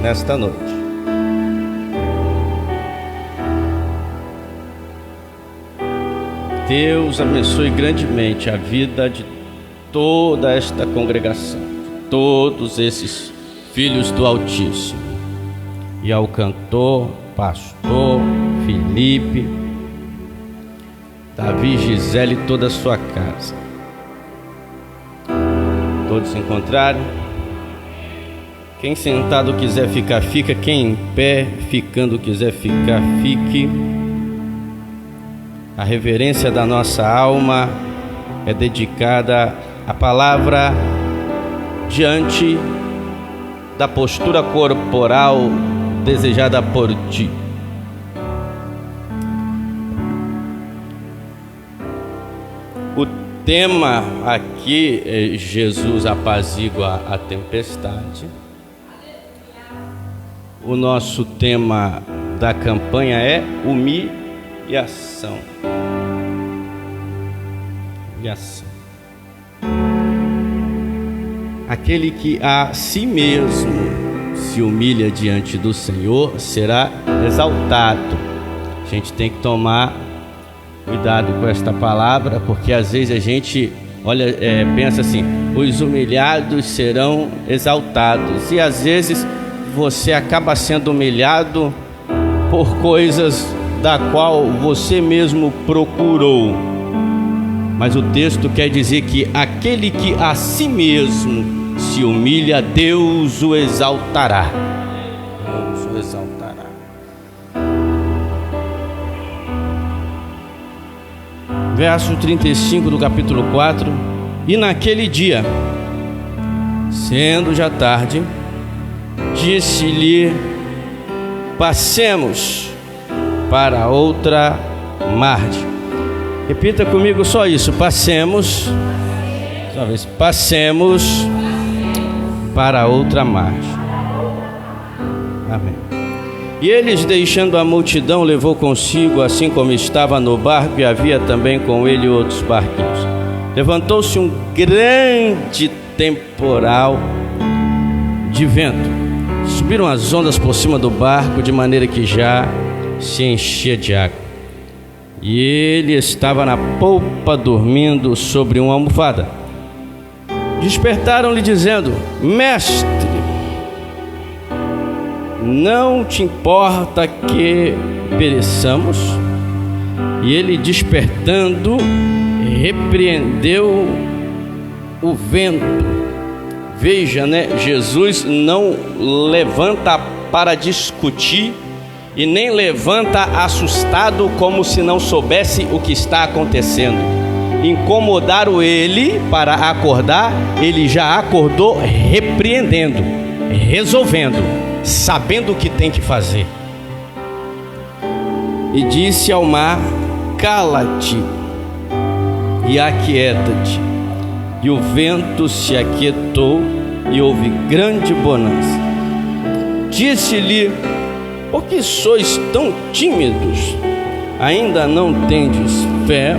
nesta noite. Deus abençoe grandemente a vida de toda esta congregação, de todos esses filhos do Altíssimo, e ao cantor, pastor Felipe, Davi, Gisele e toda a sua casa. Todos se encontraram? Quem sentado quiser ficar, fica. Quem em pé, ficando, quiser ficar, fique. A reverência da nossa alma é dedicada à palavra diante da postura corporal desejada por ti. O tema aqui é Jesus apazigua a tempestade. O nosso tema da campanha é humilhação. Humilhação. Aquele que a si mesmo se humilha diante do Senhor será exaltado. A gente tem que tomar cuidado com esta palavra, porque às vezes a gente pensa assim: os humilhados serão exaltados, e às vezes você acaba sendo humilhado por coisas da qual você mesmo procurou. Mas o texto quer dizer que aquele que a si mesmo se humilha, Deus o exaltará. Deus o exaltará. Verso 35 do capítulo 4. E naquele dia, sendo já tarde, disse-lhe: passemos para outra margem. Repita comigo só isso: passemos. Talvez passemos para outra margem. Amém. E eles, deixando a multidão, levou consigo, assim como estava no barco, e havia também com ele outros barquinhos. Levantou-se um grande temporal de vento. Subiram as ondas por cima do barco, de maneira que já se enchia de água. E ele estava na polpa, dormindo sobre uma almofada. Despertaram-lhe dizendo: mestre, não te importa que pereçamos? E ele, despertando, repreendeu o vento. Veja, Jesus não levanta para discutir e nem levanta assustado como se não soubesse o que está acontecendo. Incomodaram ele para acordar, ele já acordou repreendendo, resolvendo, sabendo o que tem que fazer. E disse ao mar: cala-te e aquieta-te. E o vento se aquietou e houve grande bonança. Disse-lhe: por que sois tão tímidos? Ainda não tendes fé?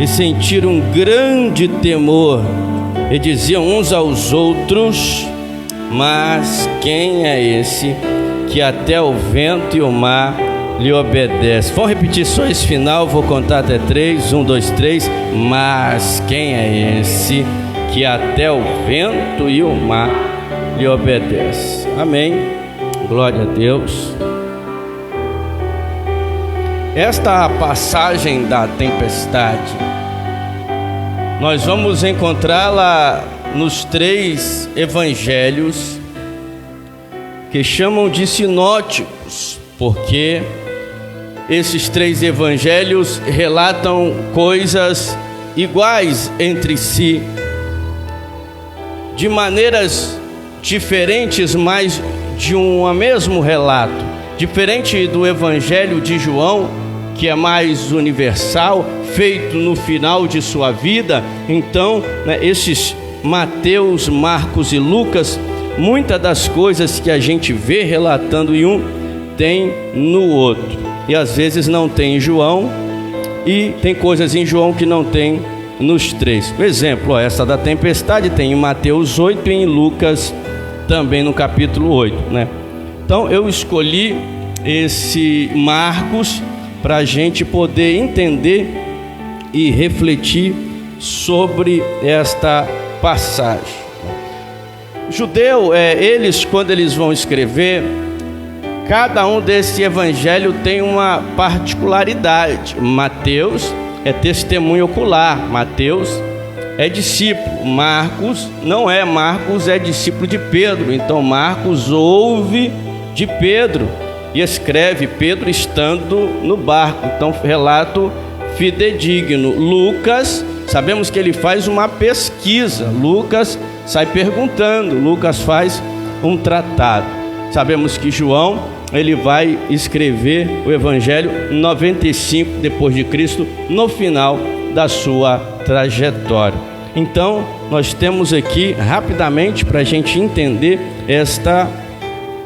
E sentiram um grande temor, e diziam uns aos outros: mas quem é esse que até o vento e o mar lhe obedecem? Vamos repetir só esse final, vou contar até 3, 1, 2, 3. Mas quem é esse que até o vento e o mar lhe obedecem? Amém, glória a Deus. Esta passagem da tempestade, nós vamos encontrá-la nos 3 evangelhos, que chamam de sinóticos, porque esses 3 evangelhos relatam coisas iguais entre si, de maneiras diferentes, mas de um mesmo relato. Diferente do evangelho de João, que é mais universal, feito no final de sua vida. Então, esses Mateus, Marcos e Lucas, muitas das coisas que a gente vê relatando em um, tem no outro. E às vezes não tem em João, e tem coisas em João que não tem nos 3. Por exemplo, essa da tempestade tem em Mateus 8 e em Lucas também no capítulo 8, né? Então eu escolhi esse Marcos para a gente poder entender e refletir sobre esta passagem. Judeu, eles quando eles vão escrever, cada um desse evangelho tem uma particularidade. Mateus é testemunho ocular, Mateus é discípulo, Marcos não é, Marcos é discípulo de Pedro, então Marcos ouve de Pedro e escreve Pedro estando no barco, então relato fidedigno. Lucas, sabemos que ele faz uma pesquisa, Lucas sai perguntando, Lucas faz um tratado. Sabemos que João, ele vai escrever o evangelho 95 depois de Cristo, no final da sua trajetória. Então nós temos aqui rapidamente para a gente entender esta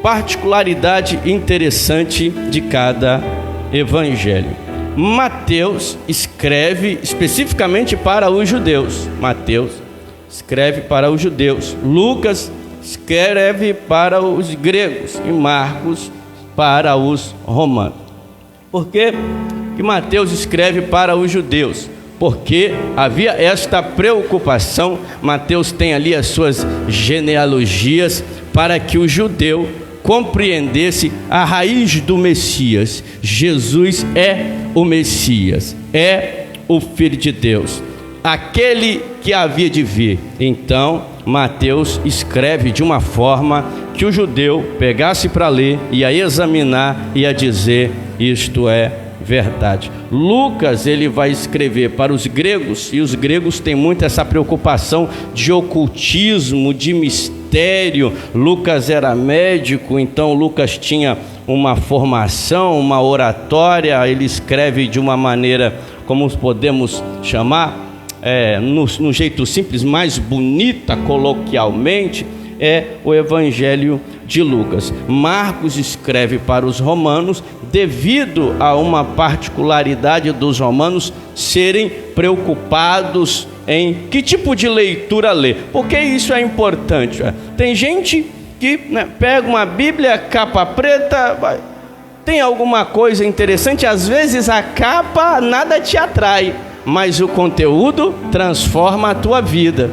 particularidade interessante de cada evangelho. Mateus escreve especificamente para os judeus. Mateus escreve para os judeus. Lucas escreve para os gregos e Marcos para os romanos. Por que Mateus escreve para os judeus? Porque havia esta preocupação. Mateus tem ali as suas genealogias para que o judeu compreendesse a raiz do Messias. Jesus é o Messias, é o Filho de Deus, aquele que havia de vir. Então Mateus escreve de uma forma que o judeu pegasse para ler, ia examinar, ia dizer: isto é verdade. Lucas, ele vai escrever para os gregos, e os gregos têm muito essa preocupação de ocultismo, de mistério. Lucas era médico, então Lucas tinha uma formação, uma oratória. Ele escreve de uma maneira, como podemos chamar, no jeito simples, mais bonita, coloquialmente, é o evangelho de Lucas. Marcos escreve para os romanos, devido a uma particularidade dos romanos serem preocupados em que tipo de leitura ler. Porque isso é importante. Tem gente que pega uma Bíblia, capa preta, tem alguma coisa interessante, às vezes a capa nada te atrai, mas o conteúdo transforma a tua vida.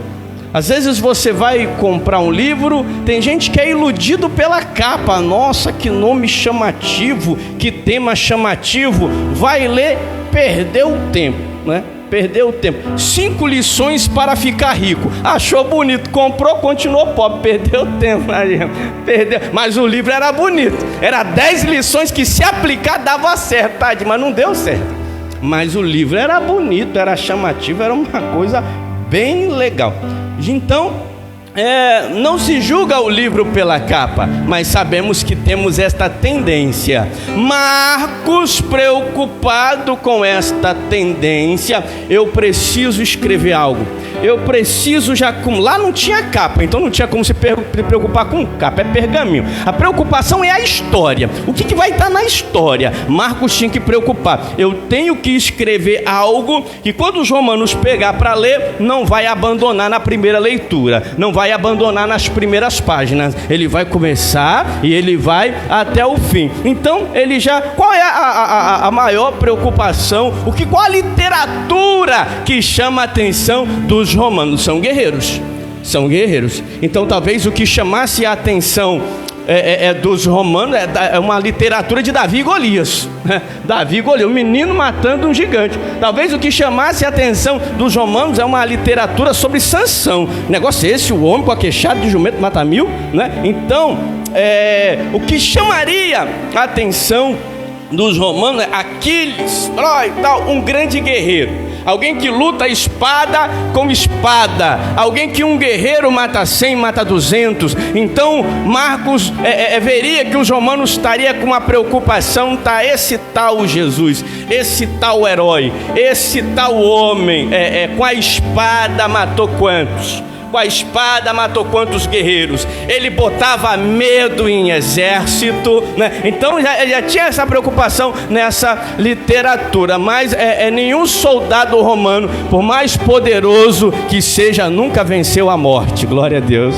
Às vezes você vai comprar um livro, tem gente que é iludido pela capa. Nossa, que nome chamativo, que tema chamativo. Vai ler, perdeu o tempo, né? Perdeu o tempo. 5 lições para ficar rico. Achou bonito, comprou, continuou pobre. Perdeu o tempo. Perdeu. Mas o livro era bonito. Era 10 lições que, se aplicar, dava certo, mas não deu certo. Mas o livro era bonito, era chamativo, era uma coisa bem legal. Então, não se julga o livro pela capa, mas sabemos que temos esta tendência. Marcos, preocupado com esta tendência, eu preciso escrever algo. Eu preciso lá não tinha capa, então não tinha como se preocupar com capa, é pergaminho. A preocupação é a história. O que vai estar na história? Marcos tinha que preocupar. Eu tenho que escrever algo que, quando os romanos pegar para ler, não vai abandonar na primeira leitura, não vai abandonar nas primeiras páginas. Ele vai começar e ele vai até o fim. Então ele já... Qual é a maior preocupação? Qual a literatura que chama a atenção dos romanos? São guerreiros. São guerreiros. Então talvez o que chamasse a atenção dos romanos é uma literatura de Davi e Golias. Davi e Golias, o menino matando um gigante. Talvez o que chamasse a atenção dos romanos é uma literatura sobre Sansão. Negócio esse, o homem com a queixada de jumento mata 1000, né? Então, o que chamaria a atenção dos romanos é Aquiles, um grande guerreiro. Alguém que luta espada com espada. Alguém que um guerreiro mata 100, mata 200. Então Marcos veria que os romanos estariam com uma preocupação. Esse tal Jesus, esse tal herói, esse tal homem, com a espada matou quantos? Com a espada matou quantos guerreiros? Ele botava medo em exército, né? Então já tinha essa preocupação nessa literatura. Mas nenhum soldado romano, por mais poderoso que seja, nunca venceu a morte. Glória a Deus.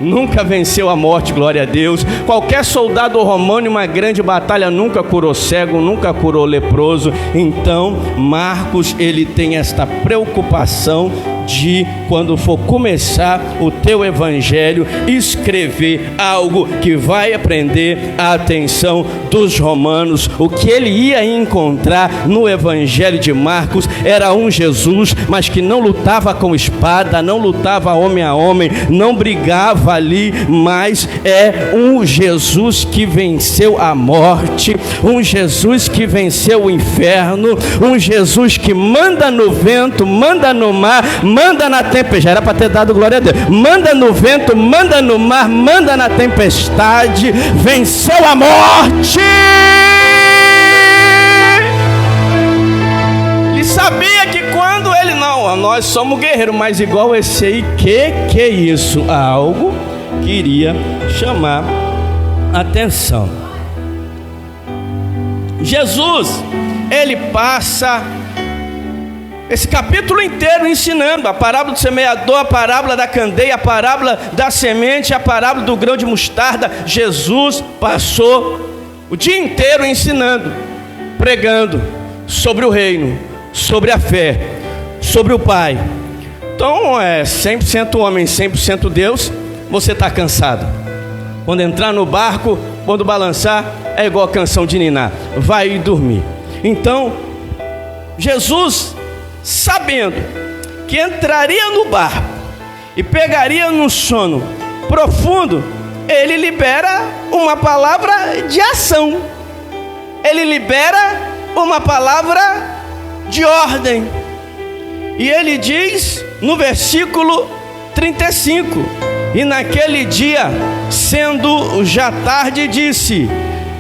nunca venceu a morte, glória a Deus. Qualquer soldado romano em uma grande batalha nunca curou cego, nunca curou leproso. Então Marcos, ele tem esta preocupação de, quando for começar o teu evangelho, escrever algo que vai prender a atenção dos romanos. O que ele ia encontrar no evangelho de Marcos era um Jesus, mas que não lutava com espada, não lutava homem a homem, não brigava ali, mas é um Jesus que venceu a morte, um Jesus que venceu o inferno, um Jesus que manda no vento, manda no mar, manda na tempestade. Já era para ter dado glória a Deus. Manda no vento, manda no mar, manda na tempestade, venceu a morte. Ele sabia que quando ele não, nós somos guerreiros, mas igual esse aí, que é isso? Algo que iria chamar atenção. Jesus, ele passa esse capítulo inteiro ensinando a parábola do semeador, a parábola da candeia, a parábola da semente, a parábola do grão de mostarda. Jesus passou o dia inteiro ensinando, pregando sobre o reino, sobre a fé, sobre o Pai. Então 100% homem, 100% Deus. Você está cansado. Quando entrar no barco, quando balançar, é igual a canção de Niná, vai dormir. Então Jesus, sabendo que entraria no barco e pegaria num sono profundo, ele libera uma palavra de ação, ele libera uma palavra de ordem, e ele diz no versículo 35: e naquele dia, sendo já tarde, disse: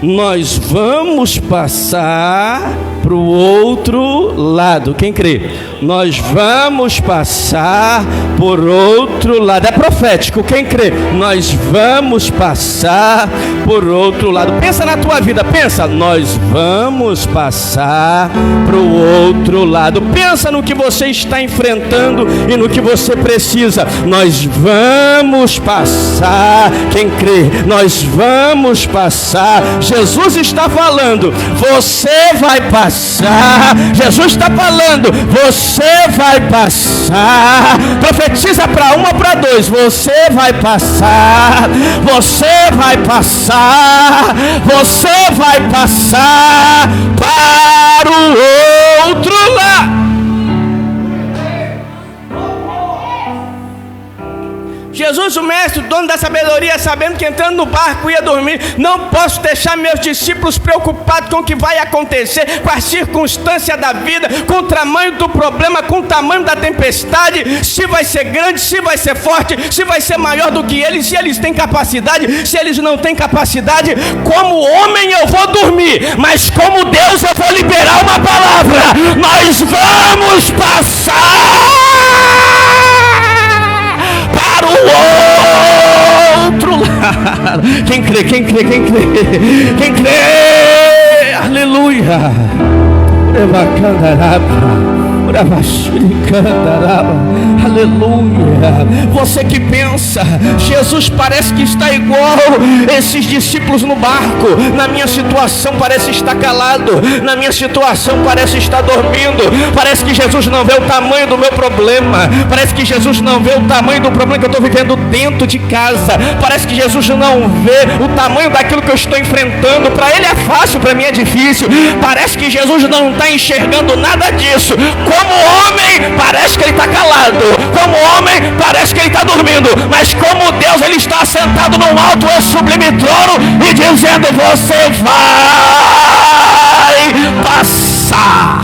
nós vamos passar para o outro lado. Quem crê? Nós vamos passar por outro lado. É profético. Quem crê? Nós vamos passar por outro lado. Pensa na tua vida. Pensa. Nós vamos passar para o outro lado. Pensa no que você está enfrentando e no que você precisa. Nós vamos passar. Quem crê? Nós vamos passar. Jesus está falando. Você vai passar. Jesus está falando, você vai passar. Profetiza para um ou para dois: você vai passar, você vai passar, você vai passar para o outro lado. Jesus, o mestre, o dono da sabedoria, sabendo que entrando no barco ia dormir: não posso deixar meus discípulos preocupados com o que vai acontecer, com a circunstância da vida, com o tamanho do problema, com o tamanho da tempestade, se vai ser grande, se vai ser forte, se vai ser maior do que eles, se eles têm capacidade, se eles não têm capacidade. Como homem eu vou dormir, mas como Deus eu vou liberar uma palavra: nós vamos passar para o outro lado. Quem crê, quem crê, quem crê, quem crê, aleluia. Aleluia. Você que pensa: Jesus parece que está igual esses discípulos no barco. Na minha situação parece estar calado, na minha situação parece estar dormindo. Parece que Jesus não vê o tamanho do meu problema, parece que Jesus não vê o tamanho do problema que eu estou vivendo dentro de casa, parece que Jesus não vê o tamanho daquilo que eu estou enfrentando. Para ele é fácil, para mim é difícil. Parece que Jesus não está enxergando nada disso. Como homem, parece que ele está calado. Como homem, parece que ele está dormindo. Mas como Deus, ele está sentado num alto e sublime trono e dizendo: você vai passar.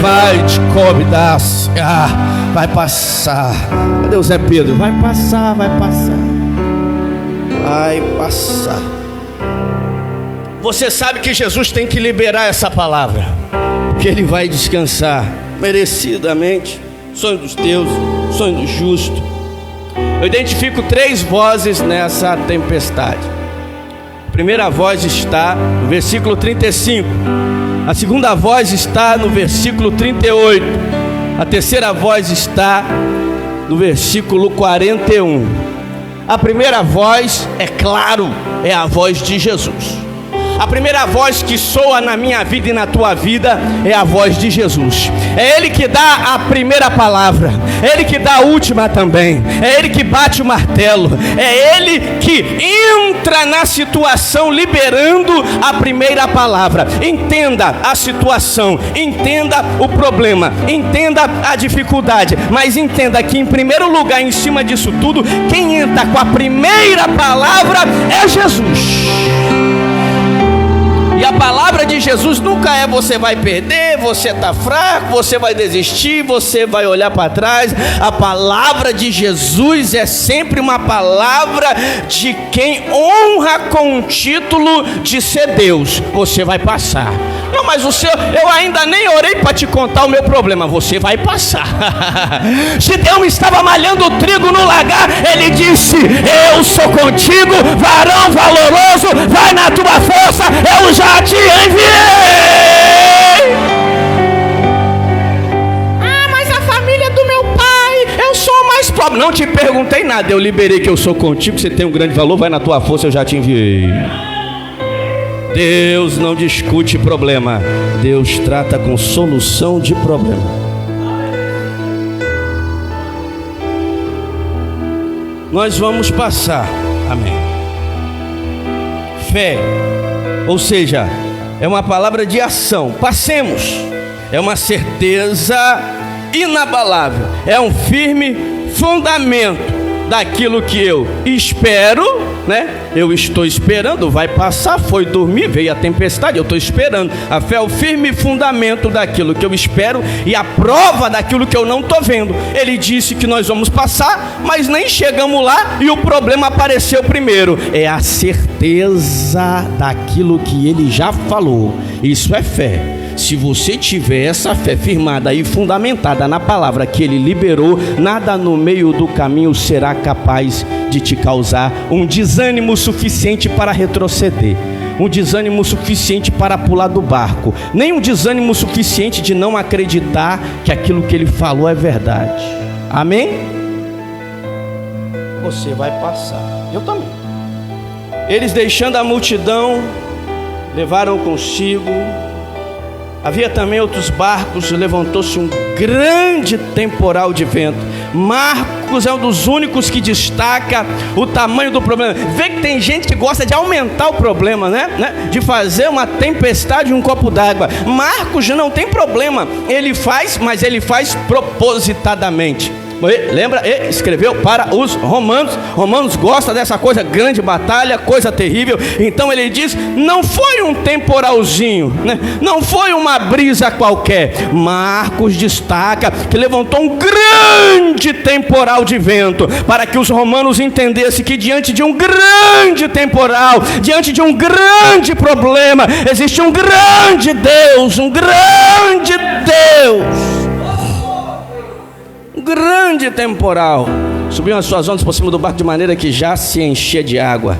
Vai te convidar, vai passar. Cadê Zé Pedro? Vai passar, vai passar, vai passar. Você sabe que Jesus tem que liberar essa palavra, porque ele vai descansar merecidamente. Sonho dos teus, sonho do justo. Eu identifico 3 vozes nessa tempestade. A primeira voz está no versículo 35. A segunda voz está no versículo 38. A terceira voz está no versículo 41. A primeira voz, é claro, é a voz de Jesus. A primeira voz que soa na minha vida e na tua vida é a voz de Jesus. É Ele que dá a primeira palavra, é Ele que dá a última também, é Ele que bate o martelo, é Ele que entra na situação liberando a primeira palavra. Entenda a situação, entenda o problema, entenda a dificuldade, mas entenda que em primeiro lugar, em cima disso tudo, quem entra com a primeira palavra é Jesus. E a palavra de Jesus nunca é você vai perder, você está fraco, você vai desistir, você vai olhar para trás. A palavra de Jesus é sempre uma palavra de quem honra com o título de ser Deus. Você vai passar. Não, mas eu ainda nem orei para te contar o meu problema. Você vai passar. Gideão estava malhando o trigo no lagar. Ele disse: eu sou contigo, varão valoroso, vai na tua força, eu já te enviei. Ah, mas a família do meu pai, eu sou o mais pobre. Não te perguntei nada, eu liberei que eu sou contigo, você tem um grande valor, vai na tua força, eu já te enviei. Deus não discute problema, Deus trata com solução de problema. Nós vamos passar, amém. Fé, ou seja, é uma palavra de ação. Passemos, é uma certeza inabalável, é um firme fundamento daquilo que eu espero, né? Eu estou esperando, vai passar, foi dormir, veio a tempestade, eu estou esperando. A fé é o firme fundamento daquilo que eu espero e a prova daquilo que eu não estou vendo. Ele disse que nós vamos passar, mas nem chegamos lá e o problema apareceu primeiro. É a certeza daquilo que ele já falou. Isso é fé. Se você tiver essa fé firmada e fundamentada na palavra que ele liberou, nada no meio do caminho será capaz de te causar um desânimo suficiente para retroceder, um desânimo suficiente para pular do barco, nem um desânimo suficiente de não acreditar que aquilo que ele falou é verdade. Amém? Você vai passar, eu também. Eles, deixando a multidão, levaram consigo. Havia também outros barcos, levantou-se um grande temporal de vento. Marcos é um dos únicos que destaca o tamanho do problema. Vê que tem gente que gosta de aumentar o problema, né? De fazer uma tempestade em um copo d'água. Marcos já não tem problema, ele faz, mas ele faz propositadamente. Lembra? Ele escreveu para os romanos. Romanos gosta dessa coisa, grande batalha, coisa terrível. Então ele diz, não foi um temporalzinho, né? Não foi uma brisa qualquer. Marcos destaca que levantou um grande temporal de vento, para que os romanos entendessem que diante de um grande temporal, diante de um grande problema, existe um grande Deus, um grande Deus. Grande temporal, subiam as suas ondas por cima do barco de maneira que já se enchia de água.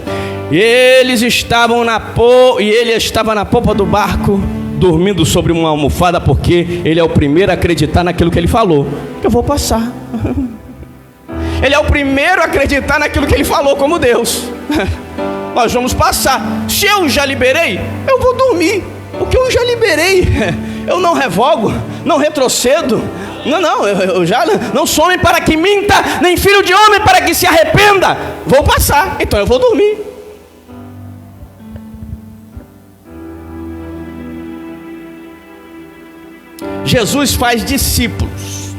E ele estava na polpa do barco, dormindo sobre uma almofada, porque ele é o primeiro a acreditar naquilo que ele falou. Eu vou passar. Ele é o primeiro a acreditar naquilo que ele falou como Deus. Nós vamos passar. Se eu já liberei, eu vou dormir. O que eu já liberei, eu não revogo, não retrocedo. Não, eu já não sou homem para que minta, nem filho de homem para que se arrependa. Vou passar, então eu vou dormir. Jesus faz discípulos.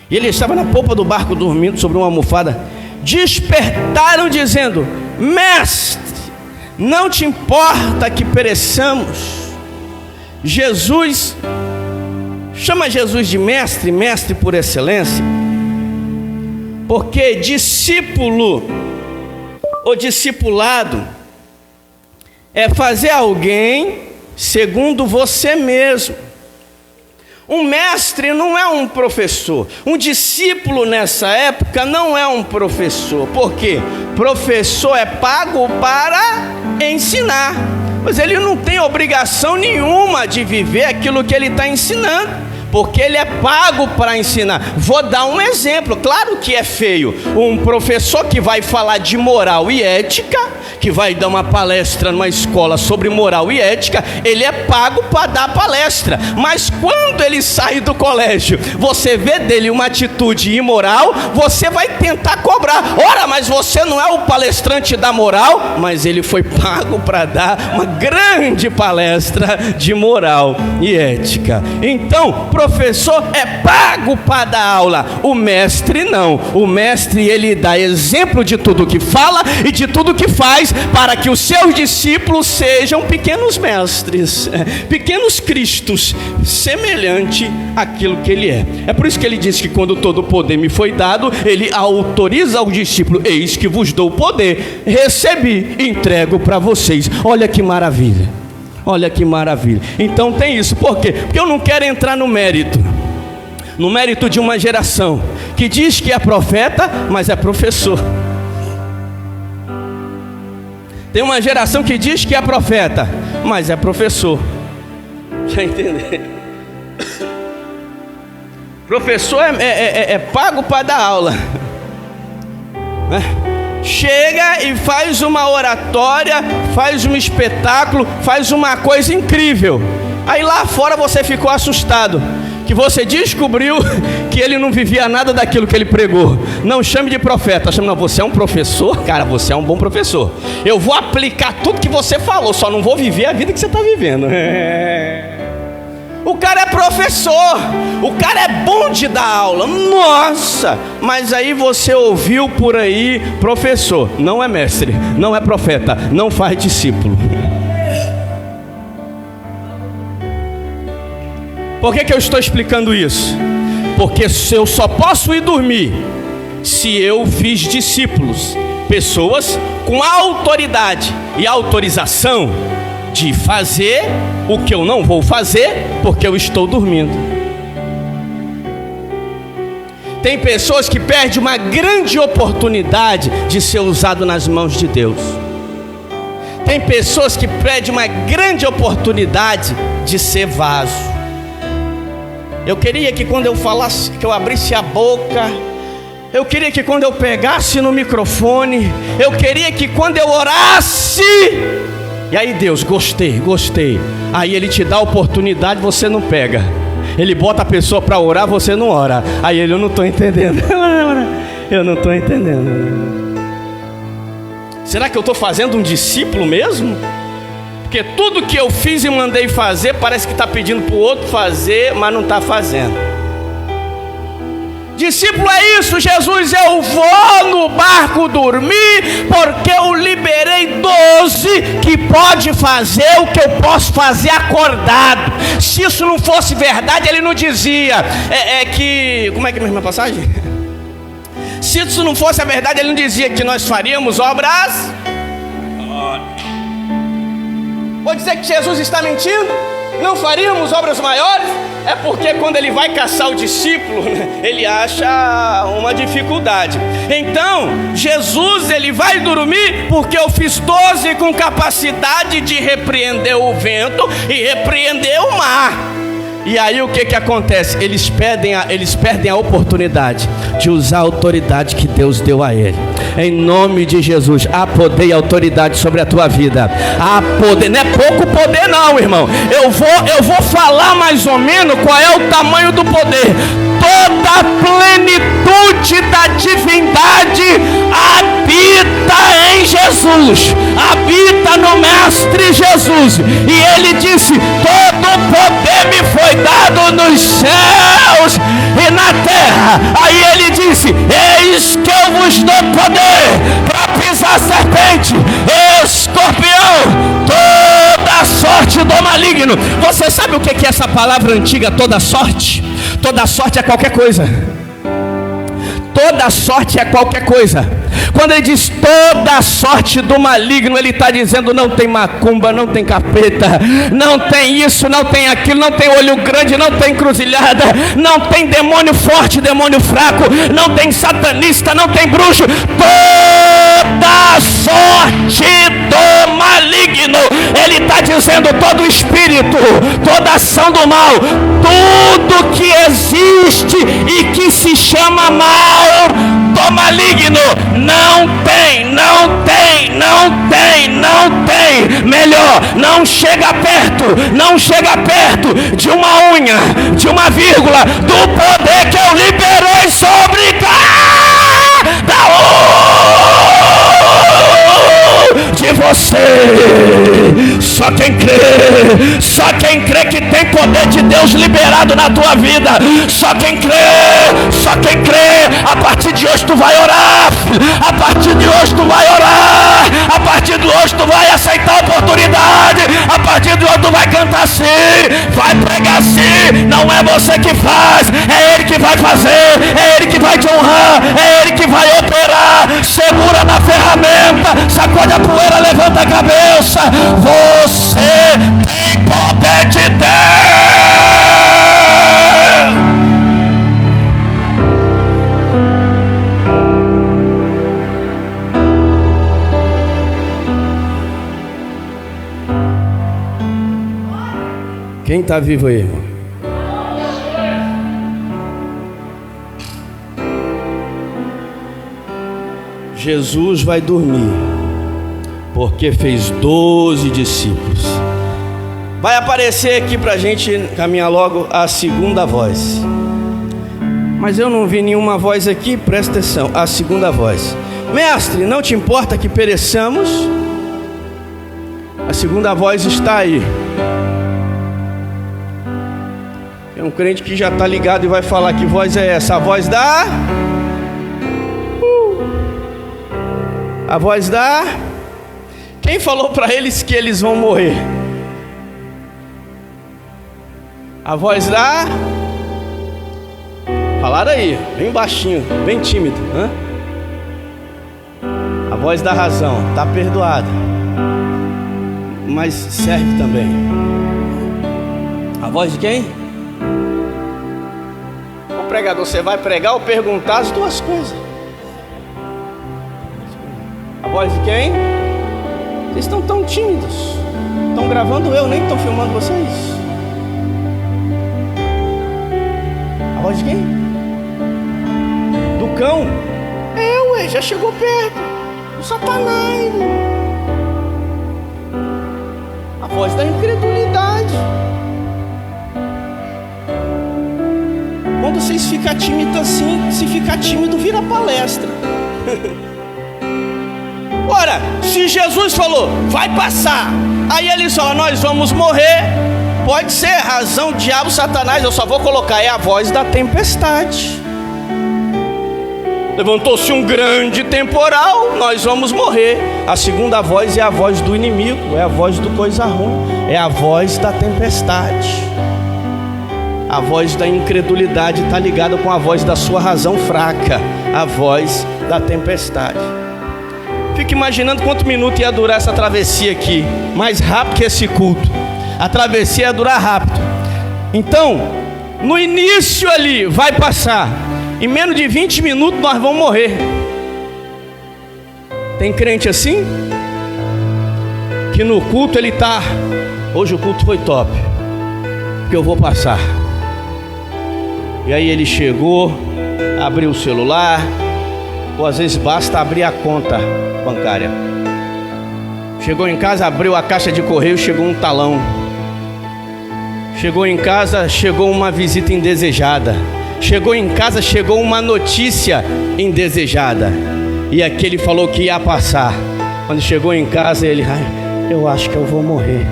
E ele estava na polpa do barco dormindo sobre uma almofada. Despertaram dizendo: Mestre, não te importa que pereçamos? Chama Jesus de mestre, mestre por excelência, porque discípulo ou discipulado é fazer alguém segundo você mesmo. Um mestre não é um professor. Um discípulo nessa época não é um professor. Por quê? Professor é pago para ensinar, mas ele não tem obrigação nenhuma de viver aquilo que ele está ensinando, Porque ele é pago para ensinar. Vou dar um exemplo, claro que é feio. Um professor que vai falar de moral e ética, que vai dar uma palestra numa escola sobre moral e ética, ele é pago para dar palestra. Mas quando ele sai do colégio, você vê dele uma atitude imoral, você vai tentar cobrar. Ora, mas você não é o palestrante da moral? Mas ele foi pago para dar uma grande palestra de moral e ética. Então, professor é pago para dar aula. O mestre não. O mestre, ele dá exemplo de tudo que fala e de tudo que faz, para que os seus discípulos sejam pequenos mestres, pequenos cristos, semelhante àquilo que ele é. É por isso que ele diz que quando todo o poder me foi dado, ele autoriza ao discípulo: eis que vos dou o poder, recebi, entrego para vocês. Olha que maravilha, olha que maravilha. Então tem isso, por quê? Porque eu não quero entrar no mérito de uma geração que diz que é profeta, mas é professor. Tem uma geração que diz que é profeta, mas é professor. Já entendeu? Professor é pago para dar aula, né? Chega e faz uma oratória, faz um espetáculo, faz uma coisa incrível. Aí lá fora você ficou assustado, que você descobriu que ele não vivia nada daquilo que ele pregou. Não chame de profeta, chame, não, você é um professor, cara, você é um bom professor. Eu vou aplicar tudo que você falou, só não vou viver a vida que você está vivendo. O cara é professor, o cara é bom de dar aula, nossa, mas aí você ouviu por aí: professor, não é mestre, não é profeta, não faz discípulo. Por que eu estou explicando isso? Porque eu só posso ir dormir se eu fiz discípulos, pessoas com autoridade e autorização de fazer o que eu não vou fazer porque eu estou dormindo. Tem pessoas que perdem uma grande oportunidade de ser usado nas mãos de Deus. Tem pessoas que perdem uma grande oportunidade de ser vaso. Eu queria que quando eu falasse, que eu abrisse a boca, eu queria que quando eu pegasse no microfone, eu queria que quando eu orasse, e aí Deus, gostei, aí Ele te dá a oportunidade, você não pega. Ele bota a pessoa para orar, você não ora. Aí Ele: eu não estou entendendo. Eu não estou entendendo. Será que eu estou fazendo um discípulo mesmo? Porque tudo que eu fiz e mandei fazer, parece que está pedindo para o outro fazer, mas não está fazendo. Discípulo é isso, Jesus: eu vou no barco dormir, porque eu liberei 12 que pode fazer o que eu posso fazer acordado. Se isso não fosse verdade, ele não dizia que... Como é que é a mesma passagem? Se isso não fosse a verdade, ele não dizia que nós faríamos obras... Vou dizer que Jesus está mentindo? Não faríamos obras maiores? É porque quando ele vai caçar o discípulo, ele acha uma dificuldade. Então, Jesus, ele vai dormir porque eu fiz 12 com capacidade de repreender o vento e repreender o mar. E aí o que acontece? Eles perdem a oportunidade de usar a autoridade que Deus deu a ele. Em nome de Jesus, há poder e autoridade sobre a tua vida. Há poder, não é pouco poder não, irmão. Eu vou falar mais ou menos qual é o tamanho do poder. Toda a plenitude da divindade habita em Jesus, habita no Mestre Jesus. E ele disse: todo o poder me foi dado nos céus e na terra. Aí ele disse: eis que eu vos dou poder para pisar serpente, escorpião, toda a sorte do maligno. Você sabe o que é essa palavra antiga, toda sorte? Toda sorte é qualquer coisa. Toda sorte é qualquer coisa. Quando ele diz toda sorte do maligno, ele está dizendo: não tem macumba, não tem capeta, não tem isso, não tem aquilo, não tem olho grande, não tem encruzilhada, não tem demônio forte, demônio fraco, não tem satanista, não tem bruxo. toda sorte do maligno. Ele está dizendo todo espírito, toda ação do mal, tudo que existe e que se chama mal do maligno, não tem. Melhor, não chega perto de uma unha, de uma vírgula, do poder que eu liberei sobre cada um de você. Só quem crê que tem poder de Deus liberado na tua vida, só quem crê, a partir de hoje tu vai orar, a partir de hoje tu vai aceitar a oportunidade, a partir de hoje tu vai cantar assim, vai pregar assim, não é você que faz, é Ele que vai fazer, é Ele que vai te honrar, é Ele que vai operar. Segura na ferramenta, sacode a poeira, levanta a cabeça, você tem poder de Deus. Quem está vivo aí, irmão? Jesus vai dormir, porque fez 12 discípulos. Vai aparecer aqui para a gente caminhar logo a segunda voz. Mas eu não vi nenhuma voz aqui, presta atenção, a segunda voz. Mestre, não te importa que pereçamos? A segunda voz está aí. Tem um crente que já está ligado e vai falar: que voz é essa? A voz da... A voz da... Quem falou para eles que eles vão morrer? A voz da... Falaram aí, bem baixinho, bem tímido, hein? A voz da razão, está perdoada, mas serve também. A voz de quem? O pregador, você vai pregar ou perguntar as duas coisas? A voz de quem? Vocês estão tão tímidos. Estão gravando eu, nem estou filmando vocês. A voz de quem? Do cão? Ué, já chegou perto. O Satanás. A voz da incredulidade. Quando vocês ficam tímidos assim, se ficar tímido, vira palestra. Ora, se Jesus falou, vai passar, aí eles falam, nós vamos morrer, pode ser razão, diabo, Satanás, eu só vou colocar, é a voz da tempestade. Levantou-se um grande temporal, nós vamos morrer. A segunda voz é a voz do inimigo, é a voz do coisa ruim, é a voz da tempestade. A voz da incredulidade está ligada com a voz da sua razão fraca, a voz da tempestade. Fico imaginando quanto minuto ia durar essa travessia aqui, mais rápido que esse culto. A travessia ia durar rápido. Então, no início ali, vai passar. Em menos de 20 minutos nós vamos morrer. Tem crente assim? Que no culto ele está, hoje o culto foi top, porque eu vou passar. E aí ele chegou, abriu o celular, ou às vezes basta abrir a conta bancária. Chegou em casa, abriu a caixa de correio, chegou um talão. Chegou em casa, chegou uma visita indesejada. Chegou em casa, chegou uma notícia indesejada. E aquele falou que ia passar. Quando chegou em casa, ele, eu acho que eu vou morrer.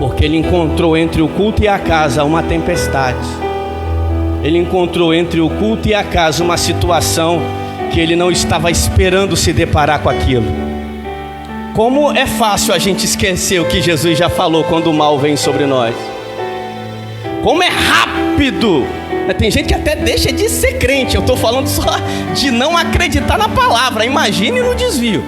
Porque ele encontrou entre o culto e a casa uma tempestade. Ele encontrou entre o culto e a casa uma situação que ele não estava esperando se deparar com aquilo. Como é fácil a gente esquecer o que Jesus já falou quando o mal vem sobre nós. Como é rápido. Tem gente que até deixa de ser crente. Eu estou falando só de não acreditar na palavra. Imagine no desvio.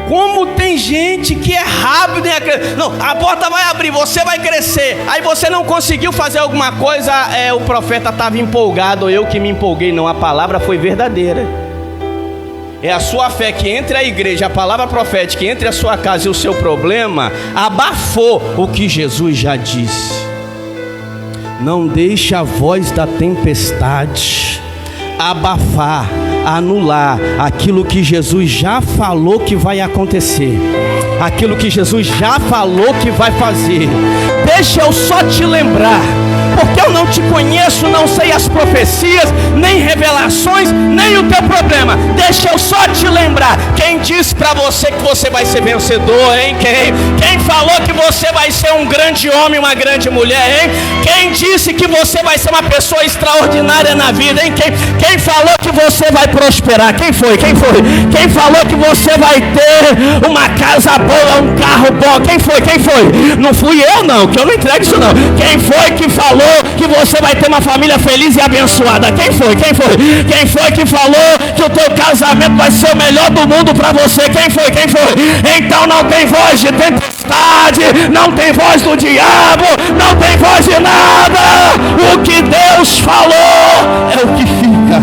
Como tem gente que é rápido em acreditar. Não, a porta vai abrir, você vai crescer. Aí você não conseguiu fazer alguma coisa, o profeta estava empolgado, ou eu que me empolguei. Não, a palavra foi verdadeira. É a sua fé que entre a igreja, a palavra profética entre a sua casa e o seu problema, abafou o que Jesus já disse. Não deixe a voz da tempestade abafar, anular aquilo que Jesus já falou que vai acontecer, aquilo que Jesus já falou que vai fazer. Deixa eu só te lembrar, porque eu não te conheço, não sei as profecias, nem revelações, nem o teu problema. Deixa eu só te lembrar, quem disse para você que você vai ser vencedor, hein? Quem falou que você vai ser um grande homem, uma grande mulher, hein? Quem disse que você vai ser uma pessoa extraordinária na vida, hein? Quem falou que você vai prosperar? Quem foi? Quem falou que você vai ter uma casa boa, um carro bom? Quem foi? Não fui eu não, que eu não entrego isso não. Quem foi que falou que você vai ter uma família feliz e abençoada? Quem foi que falou que o teu casamento vai ser o melhor do mundo para você? Quem foi? Então não tem voz de tempestade, não tem voz do diabo, não tem voz de nada. O que Deus falou é o que fica.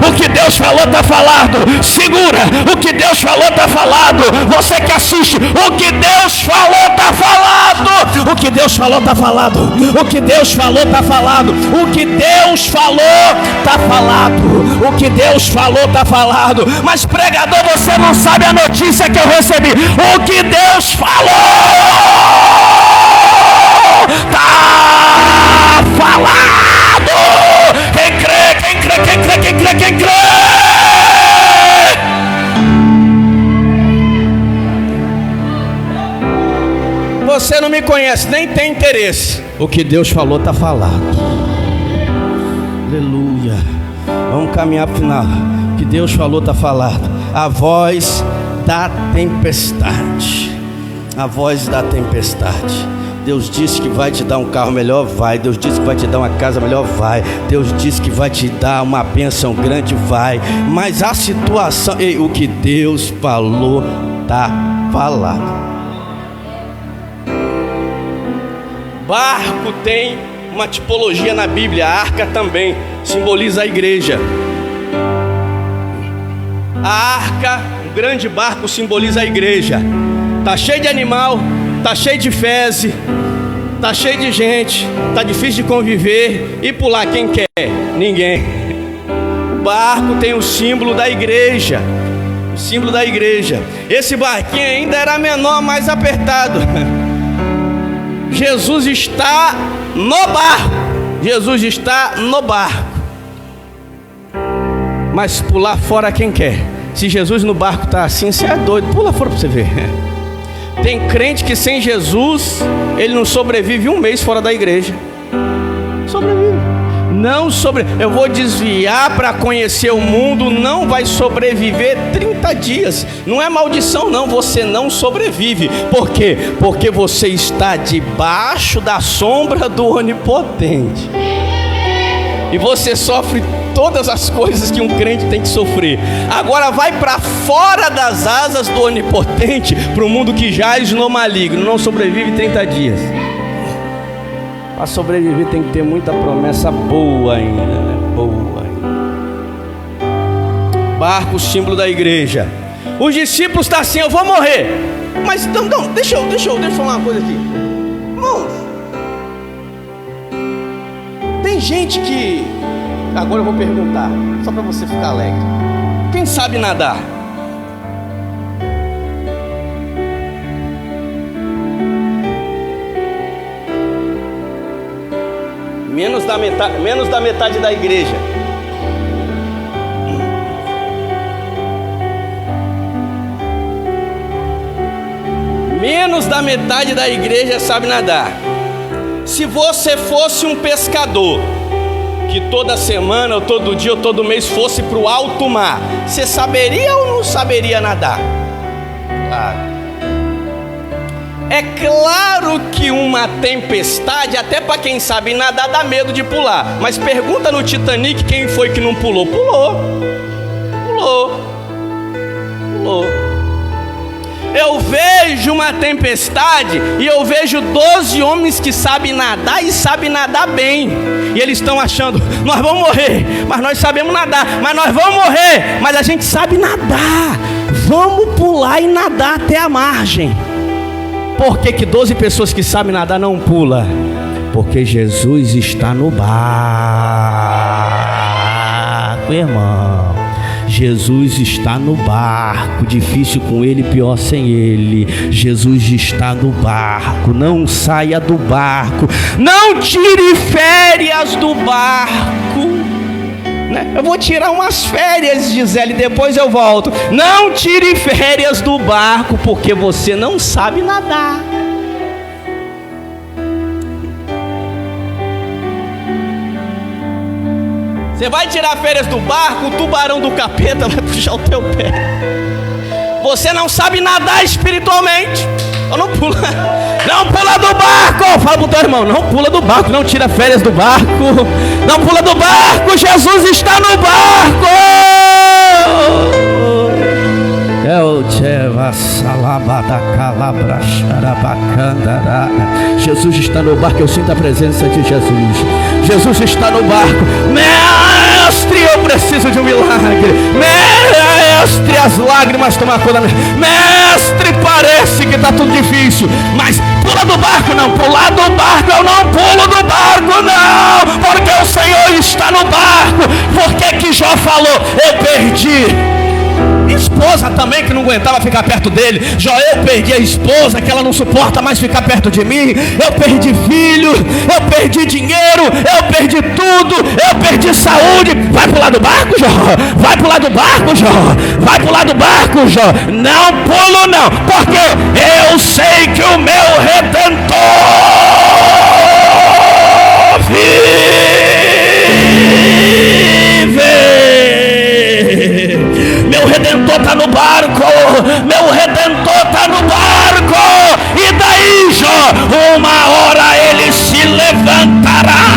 O que Deus falou está falado. Segura, o que Deus falou está falado. Você que assiste, o que Deus falou está falado. O que Deus falou está falado. O que Deus falou está falado. O que Deus falou está falado. O que Deus falou está falado. Mas pregador, você não sabe a notícia que eu recebi. O que Deus falou tá falado. Quem crê. Você não me conhece, nem tem interesse. O que Deus falou tá falado. Aleluia. Vamos caminhar para o final. O que Deus falou tá falado. A voz da tempestade. A voz da tempestade. Deus disse que vai te dar um carro melhor, vai. Deus disse que vai te dar uma casa melhor, vai. Deus disse que vai te dar uma bênção grande, vai. Mas a situação, o que Deus falou está falado. Barco tem uma tipologia na Bíblia, a arca também simboliza a igreja. A arca, um grande barco, simboliza a igreja. Tá cheio de animal, tá cheio de fezes, tá cheio de gente, tá difícil de conviver. E pular quem quer? Ninguém. O barco tem o símbolo da igreja. O símbolo da igreja. Esse barquinho ainda era menor, mais apertado. Jesus está no barco. Jesus está no barco. Mas pular fora quem quer? Se Jesus no barco está assim, você é doido. Pula fora para você ver. Tem crente que sem Jesus ele não sobrevive um mês fora da igreja. Sobrevive. Não sobrevive. Eu vou desviar para conhecer o mundo. Não vai sobreviver 30 dias. Não é maldição não, você não sobrevive. Por quê? Porque você está debaixo da sombra do Onipotente. E você sofre todas as coisas que um crente tem que sofrer. Agora vai para fora das asas do Onipotente, para o mundo que jaz no maligno. Não sobrevive 30 dias. Para sobreviver tem que ter muita promessa boa ainda, né? Boa ainda. Barco, símbolo da igreja. Os discípulos estão assim, eu vou morrer. Mas não, deixa eu falar uma coisa aqui. Irmãos, tem gente que... Agora eu vou perguntar, só para você ficar alegre. Quem sabe nadar? Menos da metade da igreja. Menos da metade da igreja sabe nadar. Se você fosse um pescador que toda semana, ou todo dia, ou todo mês fosse para o alto mar, você saberia ou não saberia nadar? Claro. É claro que uma tempestade, até para quem sabe nadar, dá medo de pular. Mas pergunta no Titanic quem foi que não pulou. Pulou. Eu vejo uma tempestade e eu vejo 12 homens que sabem nadar e sabem nadar bem. E eles estão achando, nós vamos morrer, mas nós sabemos nadar. Mas nós vamos morrer, mas a gente sabe nadar. Vamos pular e nadar até a margem. Por que 12 pessoas que sabem nadar não pulam? Porque Jesus está no barco, irmão. Jesus está no barco, difícil com ele, pior sem ele. Jesus está no barco, não saia do barco, não tire férias do barco. Eu vou tirar umas férias, Gisele, depois eu volto. Não tire férias do barco, porque você não sabe nadar. Você vai tirar férias do barco, o tubarão do capeta vai puxar o teu pé. Você não sabe nadar espiritualmente. Então não pula do barco. Fala pro teu irmão, não pula do barco, não tira férias do barco. Não pula do barco, Jesus está no barco. Jesus está no barco, eu sinto a presença de Jesus. Jesus está no barco. Mestre, eu preciso de um milagre. Mestre, as lágrimas tomam conta. Mestre, parece que está tudo difícil, mas pula do barco. Não, pular do barco, eu não pulo do barco, não, porque o Senhor está no barco. Por que Jó falou, eu perdi esposa também, que não aguentava ficar perto dele? Jó, eu perdi a esposa, que ela não suporta mais ficar perto de mim. Eu perdi filho, eu perdi dinheiro, eu perdi tudo, eu perdi saúde. Vai pular do barco, Jó? Vai pular do barco, Jó? Vai pular do barco, Jó? Não pulo não, porque eu sei que o meu Redentor vive. Meu Redentor está no barco. Meu Redentor está no barco. E daí, Jó, uma hora ele se levantará.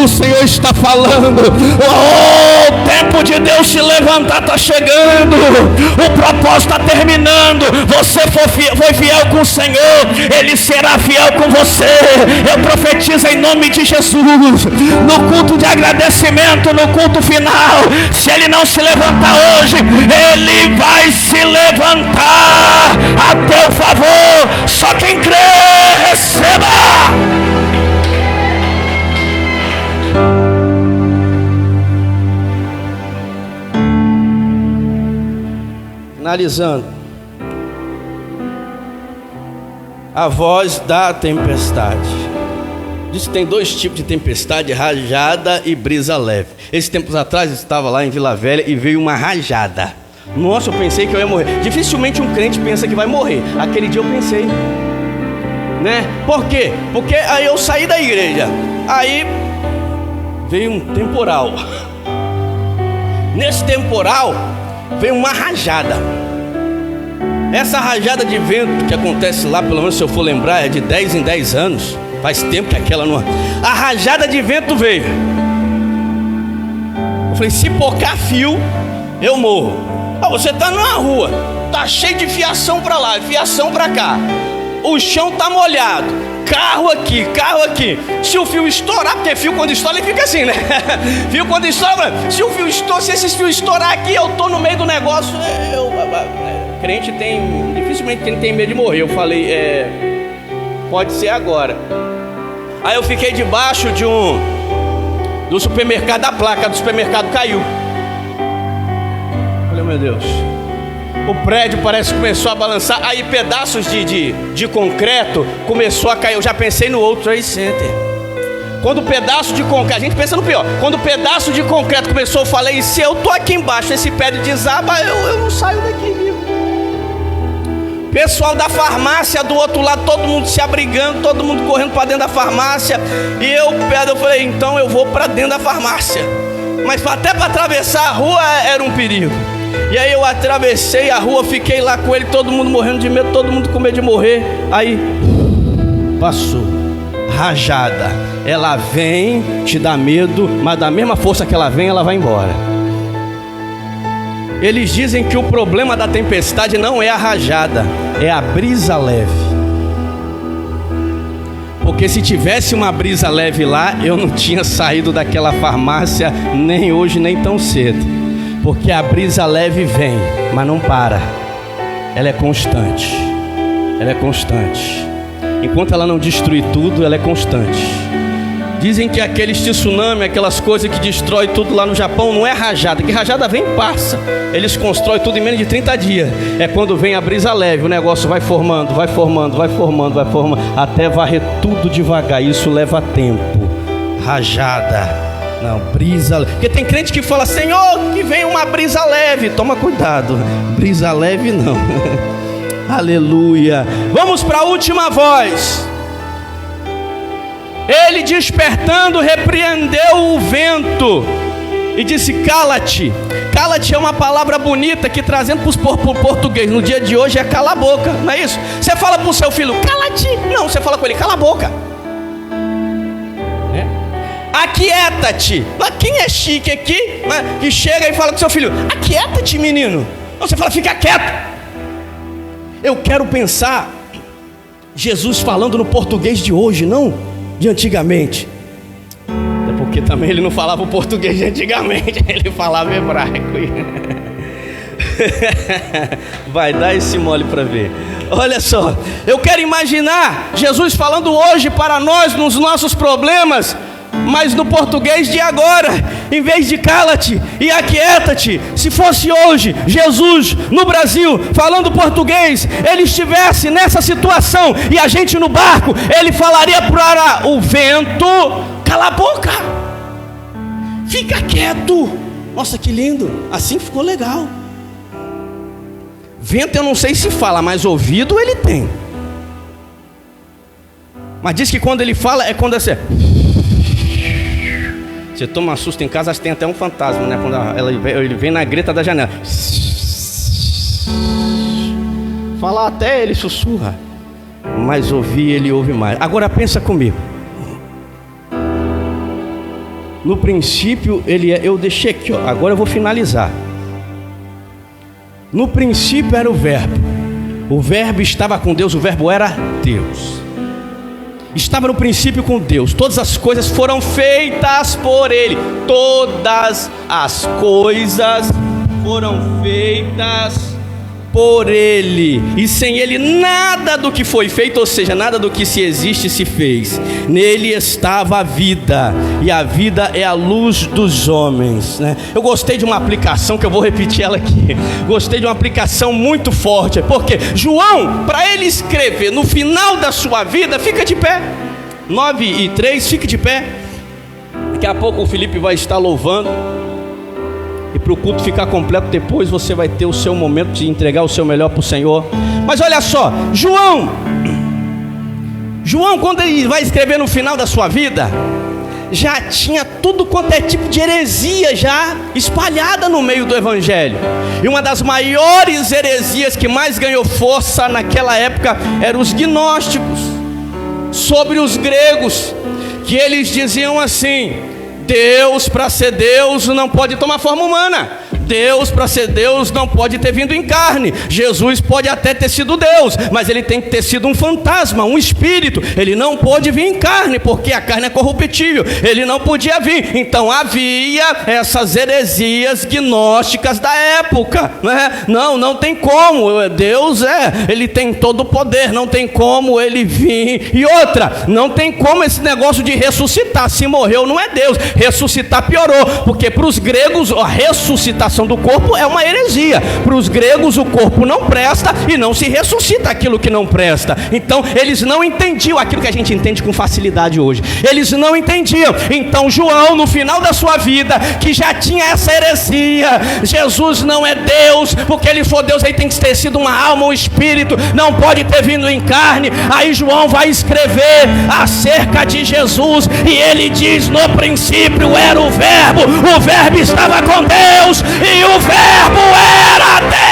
O Senhor está falando. O tempo de Deus se levantar está chegando. O propósito está terminando. Você foi fiel com o Senhor, Ele será fiel com você. Eu profetizo em nome de Jesus. No culto de agradecimento, no culto final, se Ele não se levantar hoje, Ele vai se levantar a teu favor. Só quem crê, receba. Analisando a voz da tempestade. Diz que tem dois tipos de tempestade: rajada e brisa leve. Esses tempos atrás eu estava lá em Vila Velha e veio uma rajada. Nossa, eu pensei que eu ia morrer. Dificilmente um crente pensa que vai morrer. Aquele dia eu pensei, né? Por quê? Porque aí eu saí da igreja, aí veio um temporal. Nesse temporal veio uma rajada. Essa rajada de vento que acontece lá, pelo menos se eu for lembrar, é de 10 em 10 anos. Faz tempo que aquela não... A rajada de vento veio. Eu falei, se pocar fio, eu morro. Você tá numa rua, tá cheio de fiação pra lá, fiação pra cá. O chão tá molhado, carro aqui. Se o fio estourar, porque fio quando estoura ele fica assim, né? Fio quando estoura, se o fio estourar, se esses fios estourar aqui, eu tô no meio do negócio. Crente dificilmente quem tem medo de morrer. Eu falei, pode ser agora. Aí eu fiquei debaixo do supermercado, da placa do supermercado caiu. Falei, meu Deus. O prédio parece que começou a balançar. Aí pedaços de concreto começou a cair. Eu já pensei no World Trade Center. Quando o pedaço de concreto, a gente pensa no pior. Quando o pedaço de concreto começou, eu falei, se eu tô aqui embaixo, esse prédio desaba, eu não saio daqui vivo. Pessoal da farmácia do outro lado, todo mundo se abrigando, todo mundo correndo para dentro da farmácia. E eu falei, então eu vou para dentro da farmácia. Mas até para atravessar a rua era um perigo. E aí eu atravessei a rua, fiquei lá com ele, todo mundo morrendo de medo, todo mundo com medo de morrer. Aí passou. Rajada, ela vem, te dá medo, mas da mesma força que ela vem, ela vai embora. Eles dizem que o problema da tempestade não é a rajada, é a brisa leve. Porque se tivesse uma brisa leve lá, eu não tinha saído daquela farmácia nem hoje, nem tão cedo. Porque a brisa leve vem, mas não para. Ela é constante. Ela é constante. Enquanto ela não destruir tudo, ela é constante. Dizem que aqueles tsunami, aquelas coisas que destrói tudo lá no Japão, não é rajada, que rajada vem e passa. Eles constroem tudo em menos de 30 dias. É quando vem a brisa leve, o negócio vai formando, vai formando, vai formando, vai formando, até varrer tudo devagar. Isso leva tempo. Rajada, não, brisa leve. Porque tem crente que fala, Senhor, que vem uma brisa leve. Toma cuidado, brisa leve não. Aleluia. Vamos para a última voz. Ele, despertando, repreendeu o vento e disse, cala-te. Cala-te é uma palavra bonita que, trazendo para o português no dia de hoje, é cala a boca, não é isso? Você fala para o seu filho, cala-te. Não, você fala com ele, cala a boca. Aquieta-te. Quem é chique aqui, que chega e fala com o seu filho, aquieta-te, menino. Não, você fala, fica quieto. Eu quero pensar Jesus falando no português de hoje, não de antigamente. É porque também ele não falava o português de antigamente, ele falava hebraico. Vai dar esse mole para ver. Olha só, eu quero imaginar Jesus falando hoje para nós nos nossos problemas, mas no português de agora, em vez de cala-te e aquieta-te. Se fosse hoje Jesus no Brasil falando português, ele estivesse nessa situação e a gente no barco, ele falaria para o vento, cala a boca, fica quieto. Nossa, que lindo, assim ficou legal. Vento eu não sei se fala, mas ouvido ele tem. Mas diz que quando ele fala é quando você toma um susto em casa, acho que tem até um fantasma, né? Quando ele vem na greta da janela. Falar até ele sussurra, mas ouvir ele ouve mais. Agora pensa comigo. No princípio eu deixei aqui, ó. Agora eu vou finalizar. No princípio era o verbo. O verbo estava com Deus, o verbo era Deus. Estava no princípio com Deus. Todas as coisas foram feitas por Ele. Todas as coisas foram feitas por Ele. E sem Ele nada do que foi feito, ou seja, nada do que se existe se fez. Nele estava a vida, e a vida é a luz dos homens, né? Eu gostei de uma aplicação que eu vou repetir ela aqui. Gostei de uma aplicação muito forte, porque João, para ele escrever no final da sua vida, fica de pé. 9:3, fique de pé. Daqui a pouco o Felipe vai estar louvando. E para o culto ficar completo depois, você vai ter o seu momento de entregar o seu melhor para o Senhor. Mas olha só, João, quando ele vai escrever no final da sua vida, já tinha tudo quanto é tipo de heresia já espalhada no meio do evangelho. E uma das maiores heresias que mais ganhou força naquela época eram os gnósticos, sobre os gregos, que eles diziam assim: Deus, para ser Deus, não pode tomar forma humana. Deus, para ser Deus, não pode ter vindo em carne. Jesus pode até ter sido Deus, mas ele tem que ter sido um fantasma, um espírito. Ele não pôde vir em carne, porque a carne é corruptível. Ele não podia vir. Então havia essas heresias gnósticas da época, né? Não tem como. Deus ele tem todo o poder, não tem como ele vir. E outra, não tem como esse negócio de ressuscitar. Se morreu, não é Deus. Ressuscitar piorou, porque para os gregos a ressuscitação do corpo é uma heresia. Para os gregos o corpo não presta e não se ressuscita aquilo que não presta. Então eles não entendiam aquilo que a gente entende com facilidade hoje. Eles não entendiam. Então João, no final da sua vida, que já tinha essa heresia, Jesus não é Deus, porque ele for Deus, ele tem que ter sido uma alma, um espírito, não pode ter vindo em carne. Aí João vai escrever acerca de Jesus, e ele diz: no princípio era o verbo estava com Deus, e o Verbo era Deus,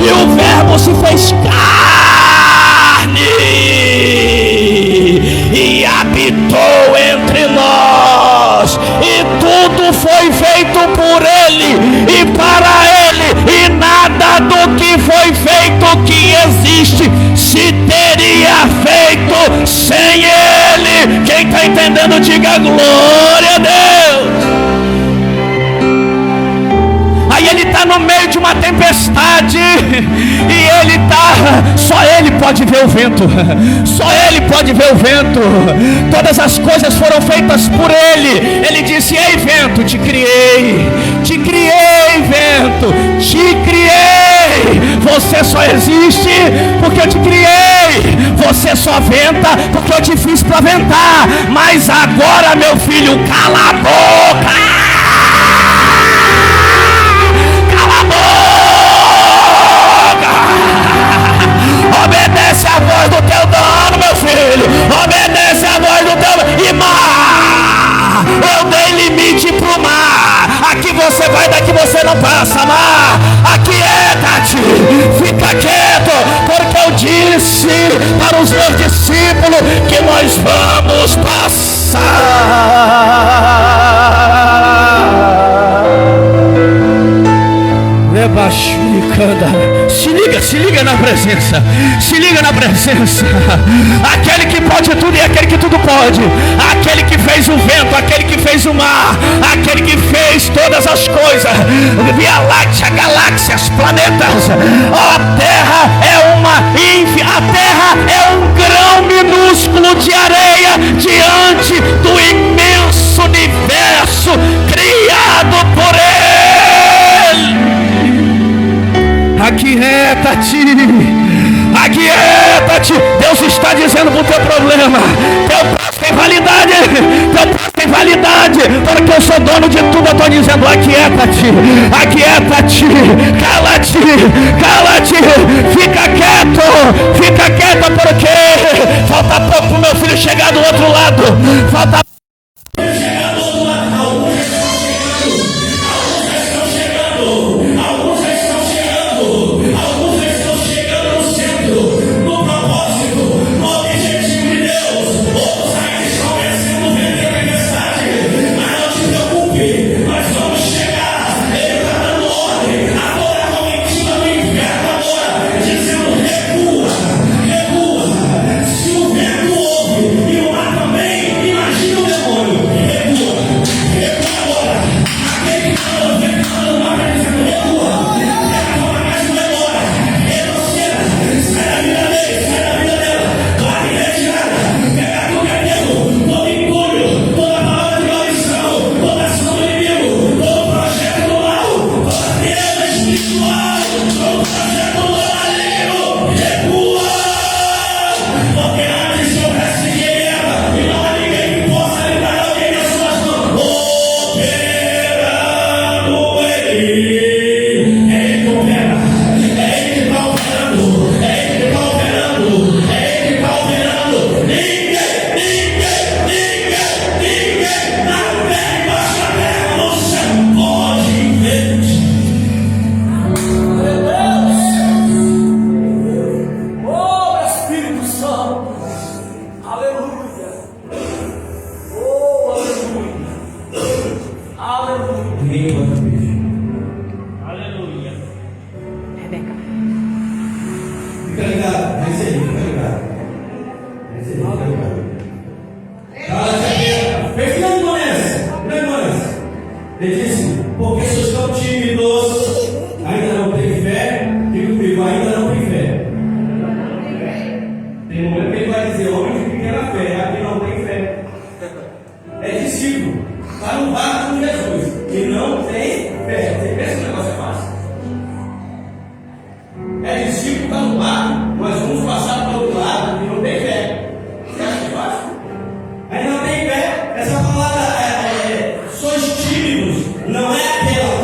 e o Verbo se fez carne e habitou entre nós, e tudo foi feito por Ele e para Ele, e nada do que foi feito que existe se teria feito sem Ele. Quem está entendendo, diga glória a Deus. Aí ele está no meio de uma tempestade e ele está, só ele pode ver o vento, só ele pode ver o vento. Todas as coisas foram feitas por ele. Ele disse: ei vento, te criei, vento, te criei. Você só existe porque eu te criei. Você só venta porque eu te fiz para ventar. Mas agora, meu filho, cala a boca. Obedece a voz do teu dono, meu filho. Obedece a voz do teu... E mar, eu dei limite pro mar. Aqui você vai, daqui você não passa. Mar, aquieta-te, fica quieto, porque eu disse para os meus discípulos que nós vamos passar. Se liga na presença, se liga na presença. Aquele que pode tudo e aquele que tudo pode, aquele que fez o vento, aquele que fez o mar, aquele que fez todas as coisas, Via Láctea, galáxias, planetas. A Terra é um grão minúsculo de areia diante do imenso universo criado por Ele. Aquieta-te, aquieta-te. Deus está dizendo para o teu problema: teu prazo tem validade, teu prazo tem validade, porque eu sou dono de tudo. Eu estou dizendo: aquieta-te, aquieta-te, cala-te, cala-te, fica quieto, porque falta pouco para o meu filho chegar do outro lado. Falta não é aquela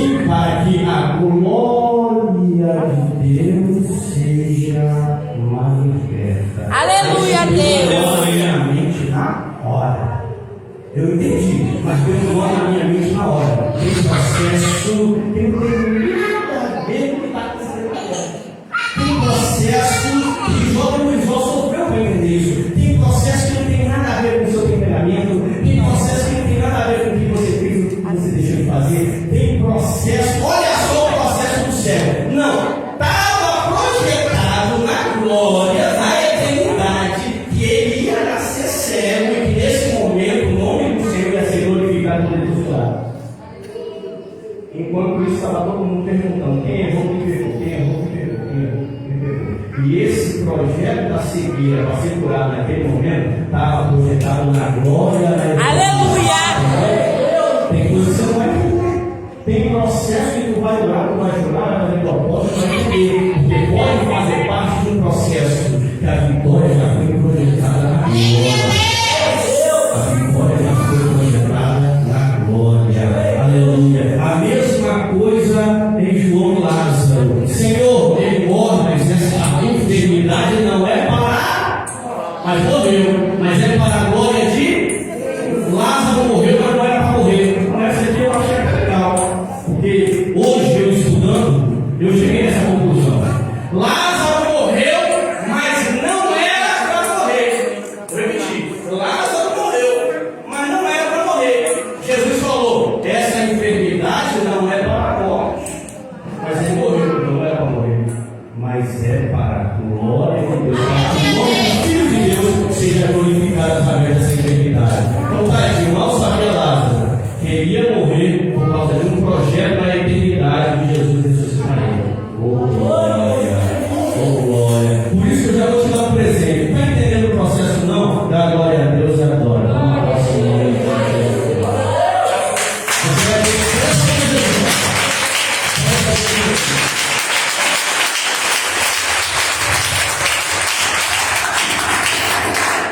sim, para que a glória de Deus seja manifesta. Aleluia, Deus. Minha mente na hora. Eu entendi, mas Deus mora na minha mente na hora. Esse processo tem nada a ver com o que está acontecendo. Tem processo que Jó sofreu para entender isso. Tem processo que não tem nada a ver com o seu temperamento. Tem processo que não tem nada a ver com o que você fez, o que você deixou de fazer. Tem processo, olha só o processo do céu. Não, estava projetado na glória, na eternidade, que ele ia nascer cego e que nesse momento o nome do Senhor ia ser glorificado por ele do lado. Enquanto isso, estava todo mundo perguntando: quem errou, quem pegou, quem errou, quem pegou, quem errou, quem pegou. E esse projeto da cegueira para ser curado naquele momento estava projetado na glória. Aleluia! Tem coisa que você não vai entender. Tem processo que tu vai orar, tu vai chorar, vai fazer propósito, tu vai entender. Porque pode fazer parte de um processo que a vitória já foi projetada na glória. A vitória já foi projetada na glória. Aleluia. A mesma coisa em João e Lázaro. Senhor, ele morre, mas essa enfermidade não é para. Mas morreu, mas é para a glória de. Lázaro morreu, mas não era para morrer. Mas essa aqui eu achei legal. Porque hoje eu estudando, eu cheguei nessa conclusão. Lázaro morreu, mas não era para morrer. Vou repetir. Lázaro morreu, mas não era para morrer. Jesus falou: essa enfermidade não é para a morte. Mas ele morreu, não era para morrer. Mas é para a glória de Deus. Para que o nome do Filho de Deus seja glorificado através dessa enfermidade. Então, tadinho, mal sabia Lázaro que ele ia morrer por causa de um projeto na eternidade de Jesus ressuscitaria. Oh glória! Oh glória! Por isso que eu já vou te dar um presente. Não está entendendo o processo, não? Dá glória a Deus e adora. Vamos lá, Senhor. Você vai ter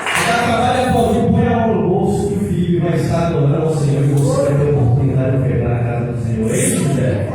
que trabalha com alguém, põe a mão no bolso que o filho vai estar adorando ao Senhor e você vai ter a oportunidade de pegar na casa do Senhor. É isso, José?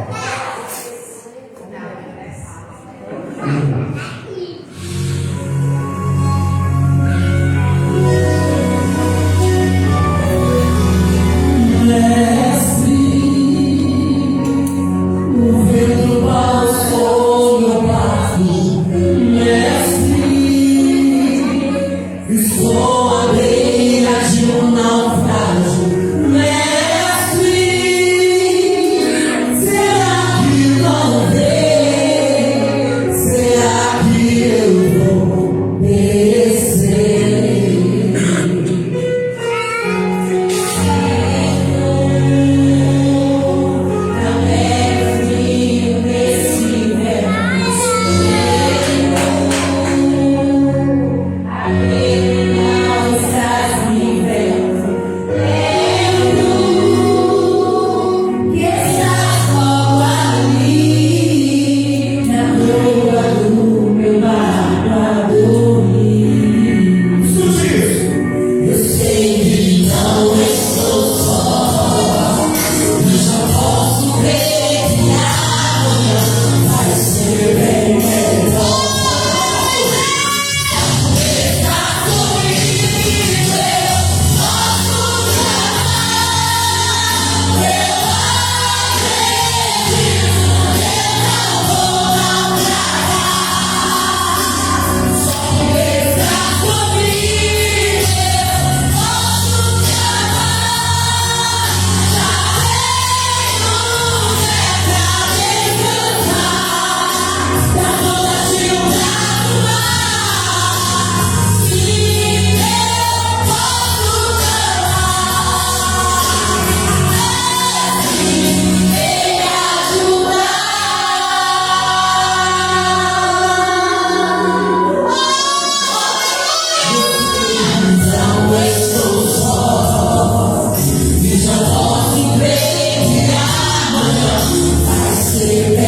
Vai ser